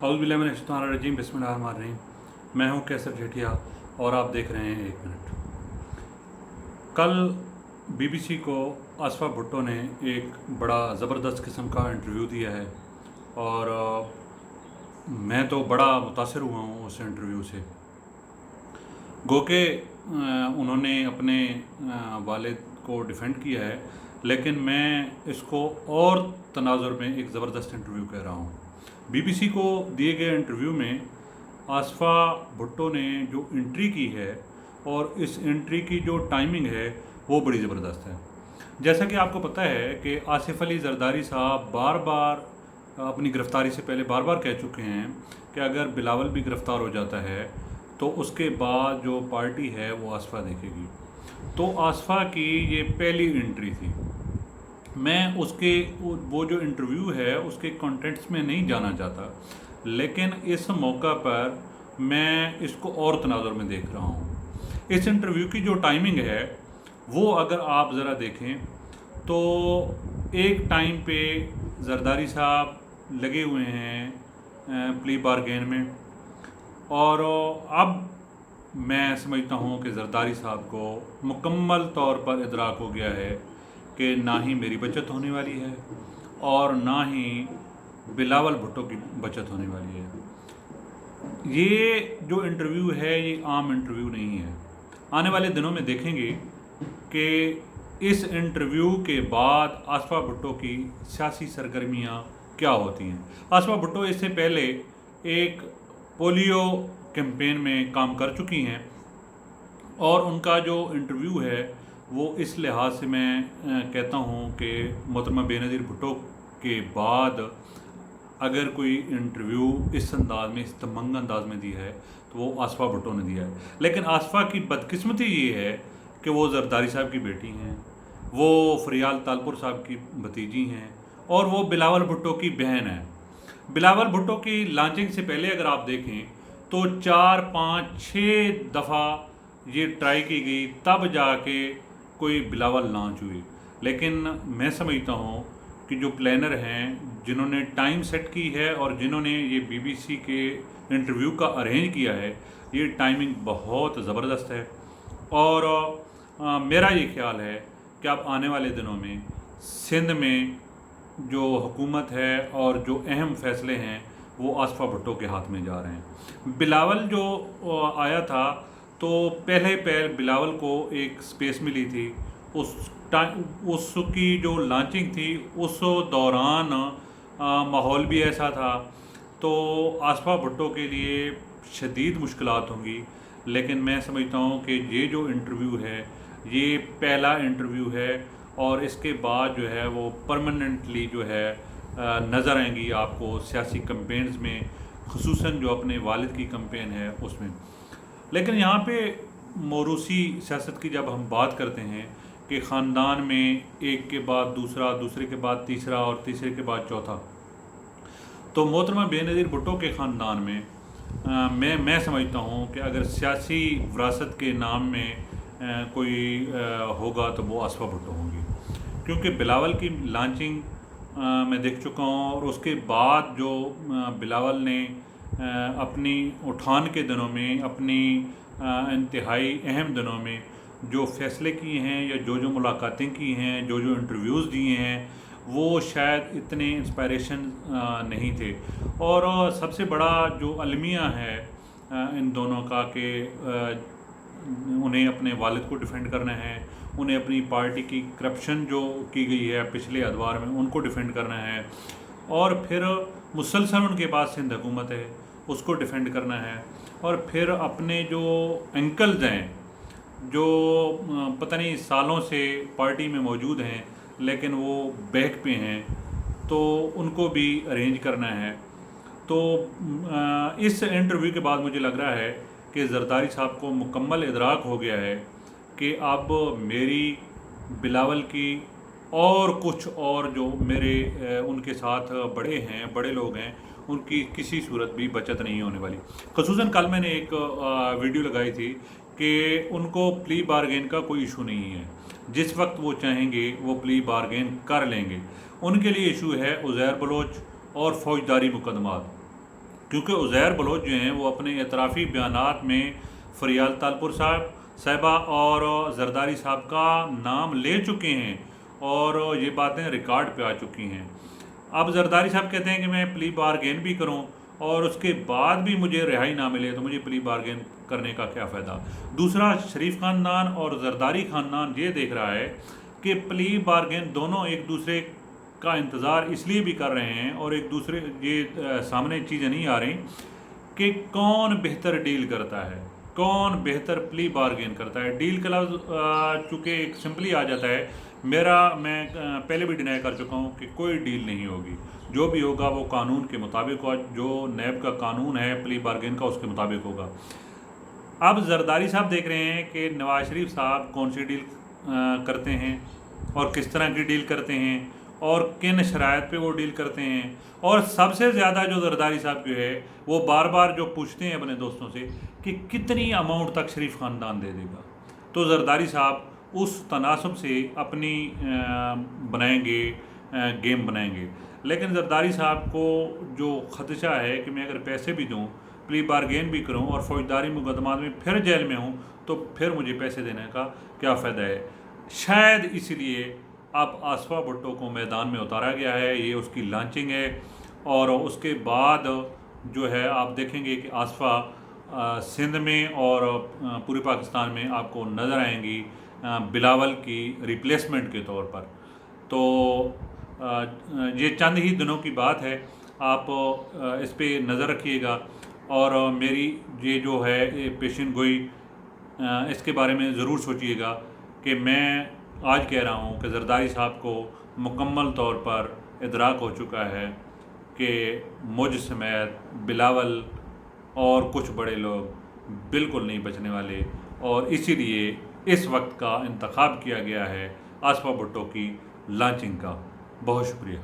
औज़ुबिल्लाहिमिनश्शैतानिर्रजीम बिस्मिल्लाहिर्रहमानिर्रहीम। मैं हूं कैसर जेठिया और आप देख रहे हैं 1 मिनट। कल बीबीसी को आसफ़ा भुट्टो ने एक बड़ा ज़बरदस्त किस्म का इंटरव्यू दिया है और मैं तो बड़ा मुतासिर हुआ हूं उस इंटरव्यू से। गो के उन्होंने अपने वालिद को डिफेंड किया है, लेकिन मैं इसको और तनाजुर में एक ज़बरदस्त इंटरव्यू कह रहा हूँ। बीबीसी को दिए गए इंटरव्यू में आसफ़ा भुट्टो ने जो एंट्री की है और इस एंट्री की जो टाइमिंग है वो बड़ी ज़बरदस्त है। जैसा कि आपको पता है कि आसिफ अली जरदारी साहब बार बार अपनी गिरफ़्तारी से पहले बार बार कह चुके हैं कि अगर बिलावल भी गिरफ़्तार हो जाता है तो उसके बाद जो पार्टी है वो आसफ़ा देखेगी। तो आसफ़ा की ये पहली एंट्री थी। मैं उसके वो जो इंटरव्यू है उसके कंटेंट्स में नहीं जाना चाहता, लेकिन इस मौका पर मैं इसको और तनाज़ुर में देख रहा हूँ। इस इंटरव्यू की जो टाइमिंग है वो अगर आप ज़रा देखें तो एक टाइम पे जरदारी साहब लगे हुए हैं प्ली बारगेन में, और अब मैं समझता हूँ कि जरदारी साहब को मुकम्मल तौर पर इदराक हो गया है कि ना ही मेरी बचत होने वाली है और ना ही बिलावल भुट्टो की बचत होने वाली है। ये जो इंटरव्यू है ये आम इंटरव्यू नहीं है। आने वाले दिनों में देखेंगे कि इस इंटरव्यू के बाद आसफ़ा भुट्टो की सियासी सरगर्मियाँ क्या होती हैं। आसफ़ा भुट्टो इससे पहले एक पोलियो कैंपेन में काम कर चुकी हैं और उनका जो इंटरव्यू है वो इस लिहाज से मैं कहता हूँ कि मोहतरमा बेनज़ीर भुट्टो के बाद अगर कोई इंटरव्यू इस अंदाज में, इस तमंग अंदाज में दी है तो वो आसफ़ा भुट्टो ने दिया है। लेकिन आसफ़ा की बदकिस्मती ये है कि वो जरदारी साहब की बेटी हैं, वो फरियाल तालपुर साहब की भतीजी हैं और वो बिलावल भुट्टो की बहन है। बिलावल भुट्टो की लॉन्चिंग से पहले अगर आप देखें तो 4, 5, 6 दफ़ा ये ट्राई की गई, तब जाके कोई बिलावल लॉन्च हुई। लेकिन मैं समझता हूँ कि जो प्लानर हैं, जिन्होंने टाइम सेट की है और जिन्होंने ये बीबीसी के इंटरव्यू का अरेंज किया है, ये टाइमिंग बहुत ज़बरदस्त है। और मेरा ये ख्याल है कि अब आने वाले दिनों में सिंध में जो हुकूमत है और जो अहम फ़ैसले हैं वो आसफ़ा भुट्टो के हाथ में जा रहे हैं। बिलावल जो आया था तो पहले बिलावल को एक स्पेस मिली थी। उसकी जो लॉन्चिंग थी उस दौरान माहौल भी ऐसा था, तो आसफ़ा भुट्टो के लिए शदीद मुश्किलात होंगी। लेकिन मैं समझता हूँ कि ये जो इंटरव्यू है ये पहला इंटरव्यू है और इसके बाद जो है वो परमानेंटली जो है नज़र आएंगी आपको सियासी कैंपेन्स में, ख़ुसूसन जो अपने वालिद की कैंपेन है उसमें। लेकिन यहाँ पे मौरूसी सियासत की जब हम बात करते हैं कि ख़ानदान में एक के बाद दूसरा, दूसरे के बाद तीसरा और तीसरे के बाद चौथा, तो मोहतरमा बेनज़ीर भुट्टो के ख़ानदान में मैं समझता हूँ कि अगर सियासी विरासत के नाम में कोई होगा तो वो आसफ़ा भुट्टो होंगी, क्योंकि बिलावल की लॉन्चिंग मैं देख चुका हूँ और उसके बाद जो बिलावल ने अपनी उठान के दिनों में, अपनी इंतहाई अहम दिनों में जो फ़ैसले किए हैं या जो मुलाकातें की हैं, जो इंटरव्यूज़ दिए हैं, वो शायद इतने इंस्पायरेशन नहीं थे। और सबसे बड़ा जो अलमिया है इन दोनों का कि उन्हें अपने वालिद को डिफेंड करना है, उन्हें अपनी पार्टी की करप्शन जो की गई है पिछले अदवार में उनको डिफेंड करना है, और फिर मुसलसल उनके पास सिंध हुकूमत है उसको डिफेंड करना है, और फिर अपने जो अंकल्स हैं जो पता नहीं सालों से पार्टी में मौजूद हैं लेकिन वो बैक पे हैं, तो उनको भी अरेंज करना है। तो इस इंटरव्यू के बाद मुझे लग रहा है कि जरदारी साहब को मुकम्मल इदराक हो गया है कि अब मेरी, बिलावल की और कुछ और जो मेरे उनके साथ बड़े लोग हैं, उनकी किसी सूरत भी बचत नहीं होने वाली। ख़ुसूसन कल मैंने एक वीडियो लगाई थी कि उनको प्ली बारगेन का कोई इशू नहीं है, जिस वक्त वो चाहेंगे वो प्ली बारगेन कर लेंगे। उनके लिए इशू है उज़ैर बलोच और फौजदारी मुकदमात। کیونکہ عزیر بلوچ جو ہیں وہ اپنے اعترافی بیانات میں فریال تالپور صاحبہ اور زرداری صاحب کا نام لے چکے ہیں اور یہ باتیں ریکارڈ پہ آ چکی ہیں۔ اب زرداری صاحب کہتے ہیں کہ میں پلی بارگین بھی کروں اور اس کے بعد بھی مجھے رہائی نہ ملے تو مجھے پلی بارگین کرنے کا کیا فائدہ۔ دوسرا، شریف خاندان اور زرداری خاندان یہ دیکھ رہا ہے کہ پلی بارگین دونوں ایک دوسرے کا انتظار اس لیے بھی کر رہے ہیں اور ایک دوسرے یہ سامنے چیزیں نہیں آ رہی کہ کون بہتر ڈیل کرتا ہے، کون بہتر پلی بارگین کرتا ہے۔ ڈیل کا لفظ چونکہ ایک سمپلی آ جاتا ہے، میں پہلے بھی ڈینائی کر چکا ہوں کہ کوئی ڈیل نہیں ہوگی، جو بھی ہوگا وہ قانون کے مطابق ہوگا، جو نیب کا قانون ہے پلی بارگین کا اس کے مطابق ہوگا۔ اب زرداری صاحب دیکھ رہے ہیں کہ نواز شریف صاحب کون سی ڈیل کرتے ہیں اور کس طرح کی ڈیل کرتے ہیں اور کن شرائط پہ وہ ڈیل کرتے ہیں، اور سب سے زیادہ جو زرداری صاحب جو ہے وہ بار بار جو پوچھتے ہیں اپنے دوستوں سے کہ کتنی اماؤنٹ تک شریف خاندان دے دے گا، تو زرداری صاحب اس تناسب سے اپنی بنائیں گے گیم بنائیں گے۔ لیکن زرداری صاحب کو جو خدشہ ہے کہ میں اگر پیسے بھی دوں، پلی بارگین بھی کروں اور فوجداری مقدمات میں پھر جیل میں ہوں تو پھر مجھے پیسے دینے کا کیا فائدہ ہے۔ شاید اسی لیے اب آصفہ بھٹو کو میدان میں اتارا گیا ہے، یہ اس کی لانچنگ ہے، اور اس کے بعد جو ہے آپ دیکھیں گے کہ آصفہ سندھ میں اور پورے پاکستان میں آپ کو نظر آئیں گی بلاول کی ریپلیسمنٹ کے طور پر۔ تو یہ چند ہی دنوں کی بات ہے، آپ اس پہ نظر رکھیے گا، اور میری یہ جو ہے پیشن گوئی اس کے بارے میں ضرور سوچیے گا کہ میں آج کہہ رہا ہوں کہ زرداری صاحب کو مکمل طور پر ادراک ہو چکا ہے کہ مجھ سمیت بلاول اور کچھ بڑے لوگ بالکل نہیں بچنے والے، اور اسی لیے اس وقت کا انتخاب کیا گیا ہے آصفہ بھٹو کی لانچنگ کا۔ بہت شکریہ۔